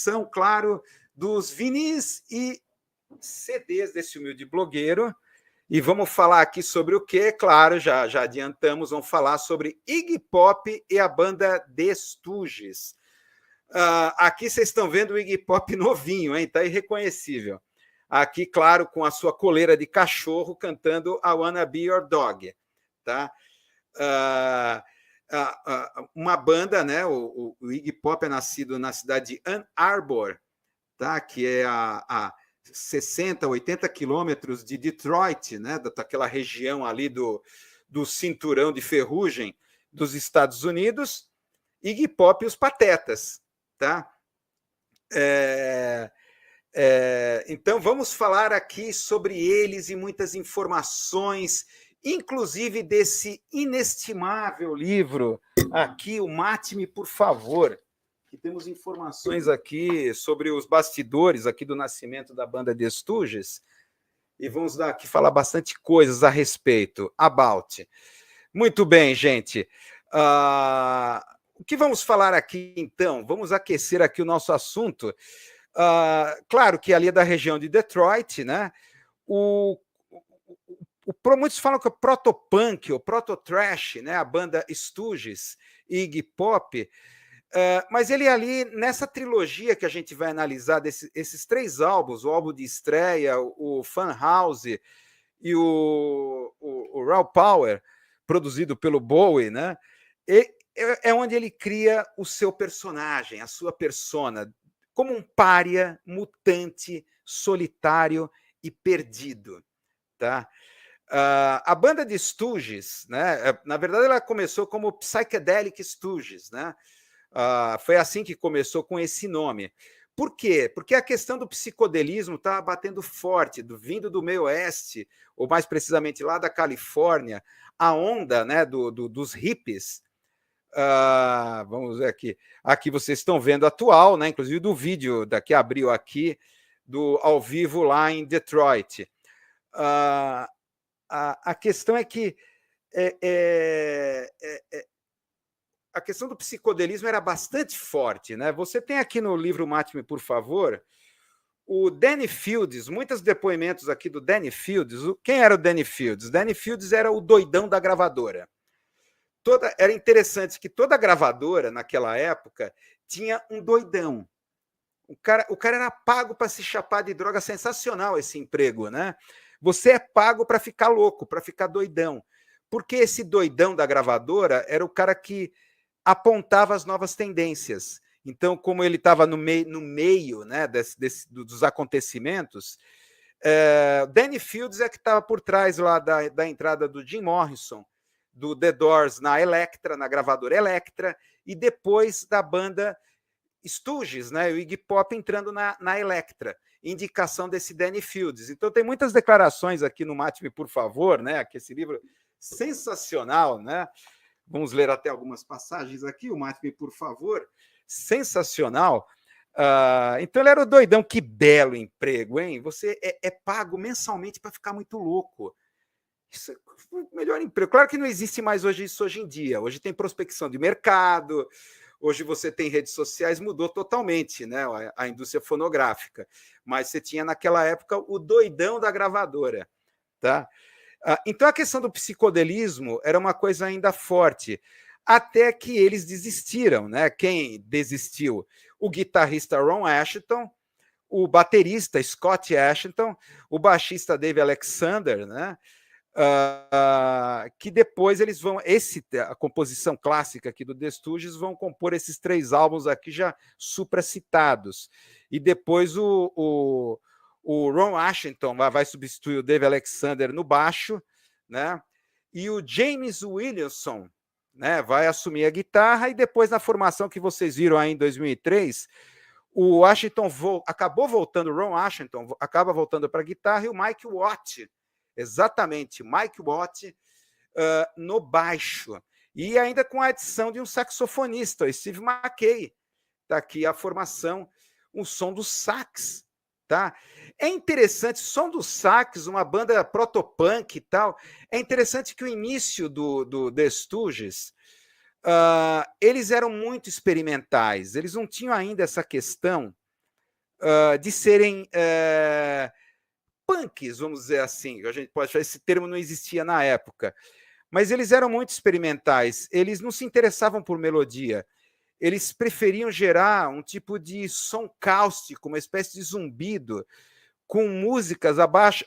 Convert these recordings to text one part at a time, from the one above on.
são, claro, dos vinis e CDs desse humilde blogueiro. E vamos falar aqui sobre o quê? Claro, já adiantamos, vamos falar sobre Iggy Pop e a banda The Stooges. Aqui vocês estão vendo o Iggy Pop novinho, hein? Tá irreconhecível. Aqui, claro, com a sua coleira de cachorro cantando I Wanna Be Your Dog. Tá? Uma banda, né? O Iggy Pop é nascido na cidade de Ann Arbor, tá? Que é a 60, 80 quilômetros de Detroit, né? Daquela região ali do cinturão de ferrugem dos Estados Unidos. Iggy Pop e os Patetas, tá? Então vamos falar aqui sobre eles e muitas informações, inclusive desse inestimável livro aqui, o Mate-me, por favor, que temos informações aqui sobre os bastidores aqui do nascimento da banda The Stooges, e vamos aqui falar bastante coisas a respeito, about. Muito bem, gente. O que vamos falar aqui, então? Vamos aquecer aqui o nosso assunto. Claro que ali é da região de Detroit, né? Muitos falam que é proto-punk, ou proto-trash, né? A banda Stooges, Iggy Pop, mas ele ali, nessa trilogia que a gente vai analisar, esses três álbuns, o álbum de estreia, o Funhouse e o Raw Power, produzido pelo Bowie, né? É onde ele cria o seu personagem, a sua persona, como um pária, mutante, solitário e perdido. Tá? A banda de Stooges, né? Na verdade, ela começou como Psychedelic Stooges, né? Foi assim que começou, com esse nome. Por quê? Porque a questão do psicodelismo está batendo forte, vindo do meio oeste, ou mais precisamente lá da Califórnia, a onda, né, dos hippies. Vamos ver aqui. Aqui vocês estão vendo atual, né? Inclusive do vídeo que abriu aqui, ao vivo lá em Detroit. A questão é que a questão do psicodelismo era bastante forte, né? Você tem aqui no livro Mate-me, por favor, o Danny Fields, muitos depoimentos aqui do Danny Fields. Quem era o Danny Fields? Danny Fields era o doidão da gravadora. Era interessante que toda gravadora, naquela época, tinha um doidão. O cara era pago para se chapar de droga. Sensacional esse emprego, né? Você é pago para ficar louco, para ficar doidão. Porque esse doidão da gravadora era o cara que apontava as novas tendências. Então, como ele estava no meio, né, dos acontecimentos, Danny Fields é que estava por trás lá da entrada do Jim Morrison, do The Doors na Elektra, na gravadora Elektra, e depois da banda Stooges, né, o Iggy Pop entrando na Elektra, indicação desse Danny Fields. Então tem muitas declarações aqui no Mate-me, por favor, né, que esse livro sensacional, né? Vamos ler até algumas passagens aqui, o Mate-me, por favor, sensacional. Então ele era o doidão. Que belo emprego, hein? Você é pago mensalmente para ficar muito louco. Isso é o melhor emprego. Claro que não existe mais isso hoje em dia. Hoje tem prospecção de mercado, hoje você tem redes sociais, mudou totalmente, né, a indústria fonográfica. Mas você tinha naquela época o doidão da gravadora. Tá? Então a questão do psicodelismo era uma coisa ainda forte, até que eles desistiram, né? Quem desistiu? O guitarrista Ron Asheton, o baterista Scott Asheton, o baixista Dave Alexander, né? Que depois eles vão, a composição clássica aqui do The Stooges, vão compor esses três álbuns aqui já supracitados. E depois o Ron Asheton vai substituir o Dave Alexander no baixo, né? E o James Williamson, né, vai assumir a guitarra, e depois na formação que vocês viram aí em 2003, o Asheton acabou voltando, o Ron Asheton acaba voltando para a guitarra, e o Mike Watt, exatamente, Mike Watt, no baixo. E ainda com a adição de um saxofonista, o Steve McKay. Está aqui a formação, um som do sax. Tá? É interessante, som do sax, uma banda protopunk e tal. É interessante que o início do The Stooges, eles eram muito experimentais. Eles não tinham ainda essa questão de serem punks, vamos dizer assim. A gente pode falar, esse termo não existia na época, mas eles eram muito experimentais. Eles não se interessavam por melodia. Eles preferiam gerar um tipo de som cáustico, uma espécie de zumbido, com músicas abaixo,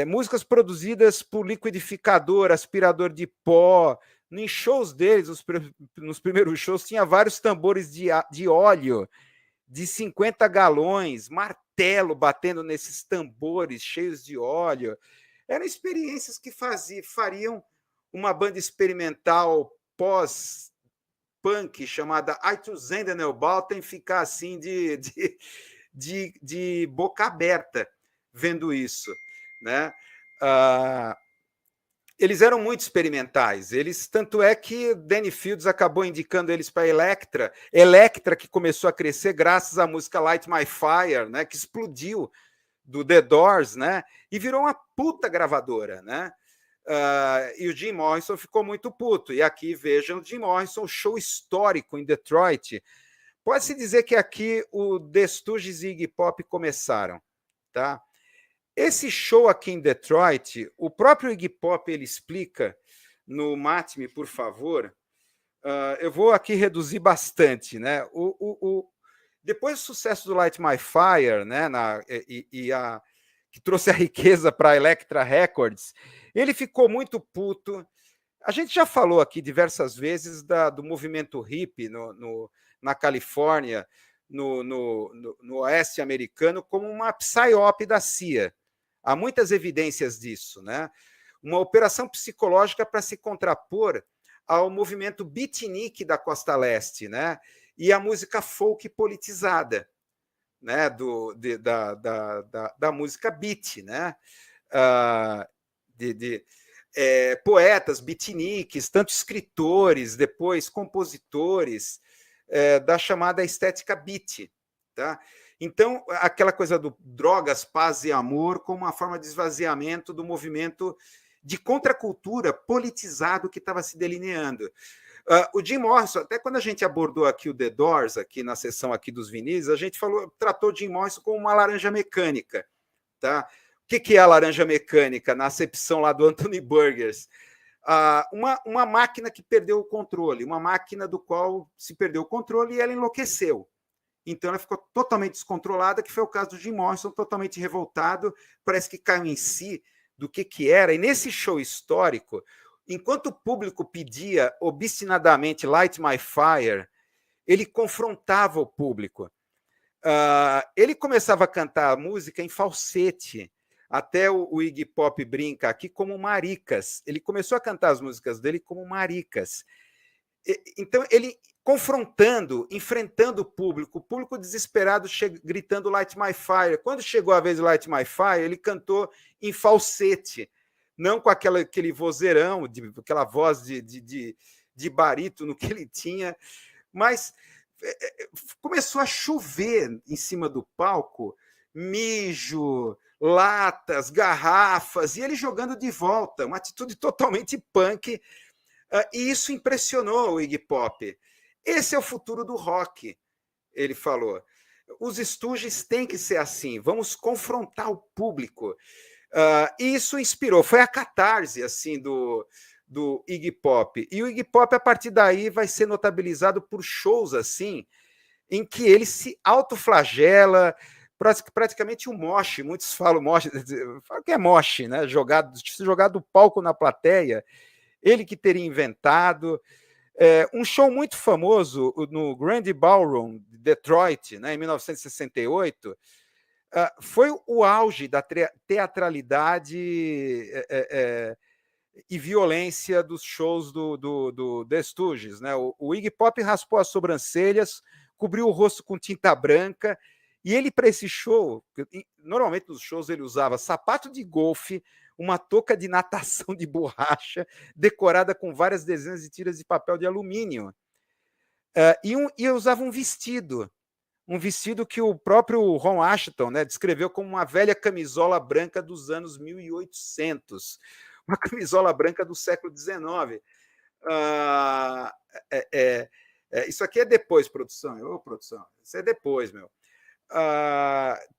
músicas produzidas por liquidificador, aspirador de pó. Em shows deles, nos primeiros shows, tinha vários tambores de óleo de 50 galões, martelo batendo nesses tambores cheios de óleo. Eram experiências que fariam uma banda experimental pós-punk chamada Eintuzendenelbauten ficar assim de boca aberta vendo isso, né? Eles eram muito experimentais. Tanto é que Danny Fields acabou indicando eles para Elektra, que começou a crescer graças à música Light My Fire, né? Que explodiu do The Doors, né? E virou uma puta gravadora, né? E o Jim Morrison ficou muito puto. E aqui vejam o Jim Morrison, um show histórico em Detroit. Pode-se dizer que aqui o The Stooges e Iggy Pop começaram, tá? Esse show aqui em Detroit, o próprio Iggy Pop ele explica no Mate-me, por favor. Eu vou aqui reduzir bastante, né? Depois do sucesso do Light My Fire, né, que trouxe a riqueza para a Elektra Records, ele ficou muito puto. A gente já falou aqui diversas vezes do movimento hippie na Califórnia, no oeste americano, como uma psyop da CIA. Há muitas evidências disso, né? Uma operação psicológica para se contrapor ao movimento beatnik da Costa Leste, né? E a música folk politizada, né? Da música beat, né? Poetas beatniks, tanto escritores, depois compositores, da chamada estética beat, tá? Então, aquela coisa do drogas, paz e amor como uma forma de esvaziamento do movimento de contracultura politizado que estava se delineando. O Jim Morrison, até quando a gente abordou aqui o The Doors, aqui na sessão aqui dos vinis, a gente tratou o Jim Morrison como uma laranja mecânica. Tá? O que é a laranja mecânica, na acepção lá do Anthony Burgess? Uma máquina que perdeu o controle, uma máquina do qual se perdeu o controle e ela enlouqueceu. Então ela ficou totalmente descontrolada, que foi o caso do Jim Morrison, totalmente revoltado, parece que caiu em si do que era. E nesse show histórico, enquanto o público pedia obstinadamente Light My Fire, ele confrontava o público. Ele começava a cantar a música em falsete. Até o Iggy Pop brinca aqui como maricas. Ele começou a cantar as músicas dele como maricas. Então, ele confrontando, enfrentando o público desesperado, gritando Light My Fire. Quando chegou a vez do Light My Fire, ele cantou em falsete, não com aquele vozeirão, aquela voz de barítono que ele tinha, mas começou a chover em cima do palco, mijo, latas, garrafas, e ele jogando de volta, uma atitude totalmente punk, e isso impressionou o Iggy Pop. Esse é o futuro do rock, ele falou. Os Stooges têm que ser assim, vamos confrontar o público. E isso inspirou, foi a catarse assim do Iggy Pop. E o Iggy Pop, a partir daí, vai ser notabilizado por shows assim, em que ele se autoflagela, praticamente um moche, muitos falam moche, falam que é moche, né? Jogado do palco na plateia, ele que teria inventado. Um show muito famoso no Grand Ballroom de Detroit, né, em 1968, foi o auge da teatralidade e violência dos shows do The Stooges, né? O Iggy Pop raspou as sobrancelhas, cobriu o rosto com tinta branca, e ele, para esse show, normalmente nos shows ele usava sapato de golfe, uma touca de natação de borracha, decorada com várias dezenas de tiras de papel de alumínio. E usava um vestido que o próprio Ron Asheton, né, descreveu como uma velha camisola branca dos anos 1800, uma camisola branca do século XIX. Isso aqui é depois, produção. Ô, produção, isso é depois, meu.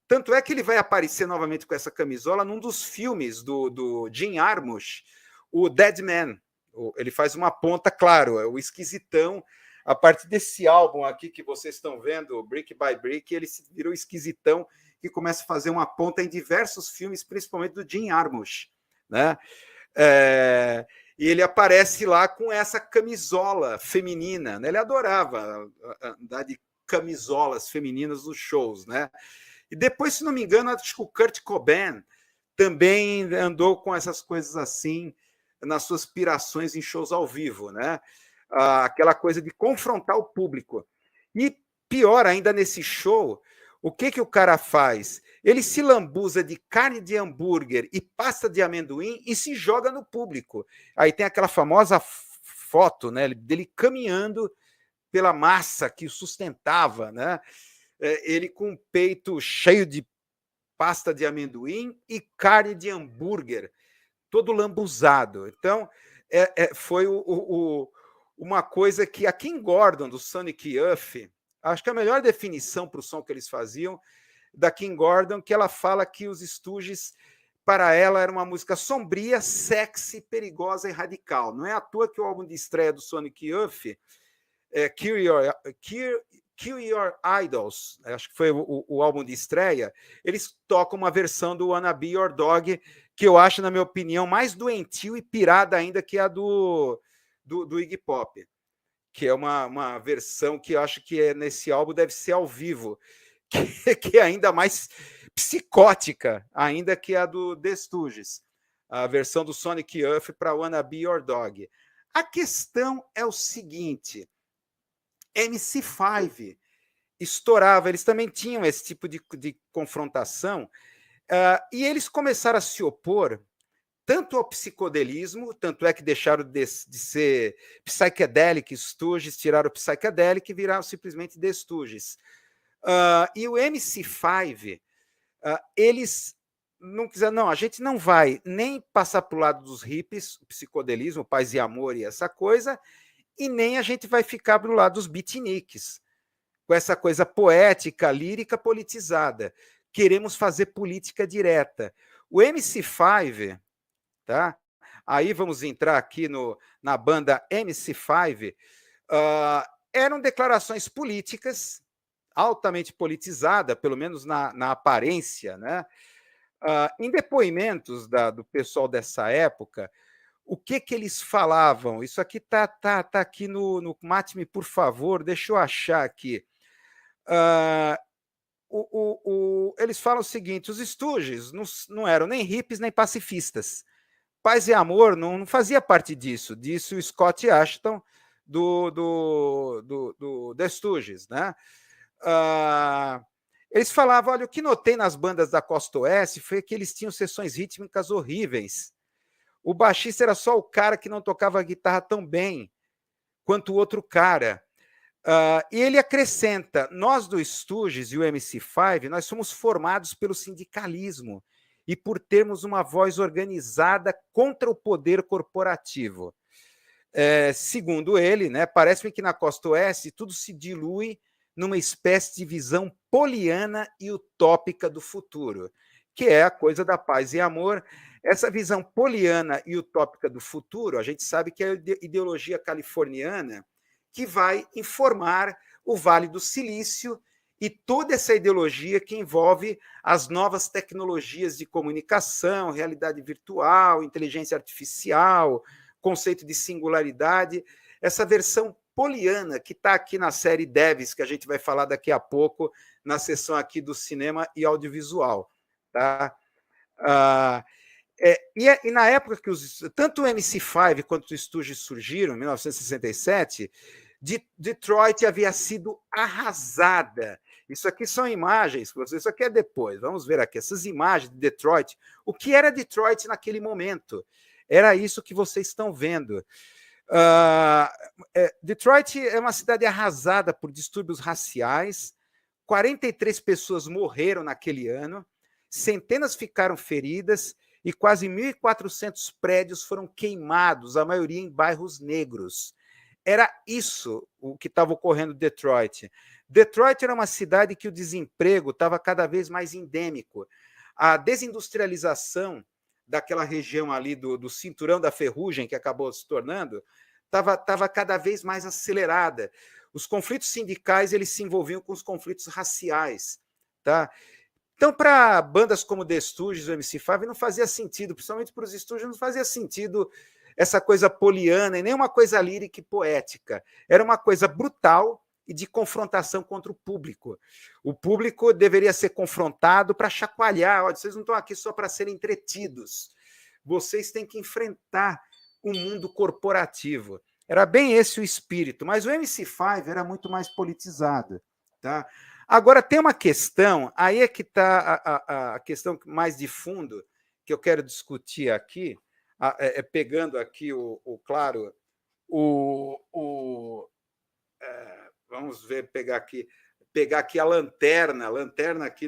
Tanto é que ele vai aparecer novamente com essa camisola num dos filmes do Jim Jarmusch, o Dead Man. Ele faz uma ponta, claro, é o esquisitão. A partir desse álbum aqui que vocês estão vendo, Brick by Brick, ele se virou esquisitão que começa a fazer uma ponta em diversos filmes, principalmente do Jim Jarmusch, né? E ele aparece lá com essa camisola feminina, né? Ele adorava andar de camisolas femininas nos shows, né? E depois, se não me engano, acho que o Kurt Cobain também andou com essas coisas assim nas suas pirações em shows ao vivo, né? Aquela coisa de confrontar o público. E pior ainda nesse show, o que o cara faz? Ele se lambuza de carne de hambúrguer e pasta de amendoim e se joga no público. Aí tem aquela famosa foto, né, dele caminhando pela massa que o sustentava, né? Ele com o peito cheio de pasta de amendoim e carne de hambúrguer, todo lambuzado. Então, foi uma coisa que a Kim Gordon, do Sonic Youth, acho que a melhor definição para o som que eles faziam, da Kim Gordon, que ela fala que os Stooges, para ela, era uma música sombria, sexy, perigosa e radical. Não é à toa que o álbum de estreia do Sonic Youth, Kill Your Idols, acho que foi o álbum de estreia, eles tocam uma versão do Wanna Be Your Dog, que eu acho, na minha opinião, mais doentio e pirada ainda que a do Iggy Pop, que é uma versão que eu acho que nesse álbum deve ser ao vivo, que é ainda mais psicótica ainda que a do The Stooges, a versão do Sonic Youth para Wanna Be Your Dog. A questão é o seguinte, MC5 estourava, eles também tinham esse tipo de confrontação, e eles começaram a se opor tanto ao psicodelismo, tanto é que deixaram de ser Psychedelic Stooges, tiraram o Psychedelic e viraram simplesmente The Stooges. E o MC5, eles não quiseram, não, a gente não vai nem passar para o lado dos hippies, o psicodelismo, paz e amor e essa coisa, e nem a gente vai ficar do lado dos beatniks, com essa coisa poética, lírica, politizada. Queremos fazer política direta. O MC5, tá? Aí vamos entrar aqui na banda MC5, eram declarações políticas, altamente politizada, pelo menos na aparência, né? Em depoimentos do pessoal dessa época, o que eles falavam? Isso aqui tá aqui no Mate-me, por favor, deixa eu achar aqui. Eles falam o seguinte, os Stooges não eram nem hippies nem pacifistas. Paz e amor não fazia parte disso, disse o Scott Ashton do The Stooges, né? Eles falavam, olha, o que notei nas bandas da Costa Oeste foi que eles tinham sessões rítmicas horríveis. O baixista era só o cara que não tocava a guitarra tão bem quanto o outro cara. E ele acrescenta, nós do Stooges e o MC5, nós somos formados pelo sindicalismo e por termos uma voz organizada contra o poder corporativo. Segundo ele, né, parece-me que na Costa Oeste tudo se dilui numa espécie de visão poliana e utópica do futuro, que é a coisa da paz e amor. Essa visão poliana e utópica do futuro, a gente sabe que é a ideologia californiana que vai informar o Vale do Silício e toda essa ideologia que envolve as novas tecnologias de comunicação, realidade virtual, inteligência artificial, conceito de singularidade, essa versão poliana que está aqui na série Devs, que a gente vai falar daqui a pouco, na sessão aqui do cinema e audiovisual. Tá? E na época que tanto o MC5 quanto o Stooges surgiram, em 1967, Detroit havia sido arrasada. Isso aqui são imagens, isso aqui é depois, vamos ver aqui, essas imagens de Detroit. O que era Detroit naquele momento? Era isso que vocês estão vendo. Detroit é uma cidade arrasada por distúrbios raciais, 43 pessoas morreram naquele ano, centenas ficaram feridas e quase 1.400 prédios foram queimados, a maioria em bairros negros. era isso o que estava ocorrendo em Detroit. Detroit era uma cidade que o desemprego estava cada vez mais endêmico. A desindustrialização daquela região ali do cinturão da ferrugem, que acabou se tornando, estava cada vez mais acelerada. Os conflitos sindicais eles se envolviam com os conflitos raciais. Tá? Então, para bandas como The Stooges ou MC5, não fazia sentido, principalmente para os Stooges, não fazia sentido essa coisa poliana e nem uma coisa lírica e poética. Era uma coisa brutal e de confrontação contra o público. O público deveria ser confrontado para chacoalhar. Olha, vocês não estão aqui só para serem entretidos. Vocês têm que enfrentar o mundo corporativo. Era bem esse o espírito, mas o MC5 era muito mais politizado. Tá? Agora, tem uma questão, aí é que está a questão mais de fundo que eu quero discutir aqui, pegando aqui claro, vamos ver, pegar aqui a lanterna aqui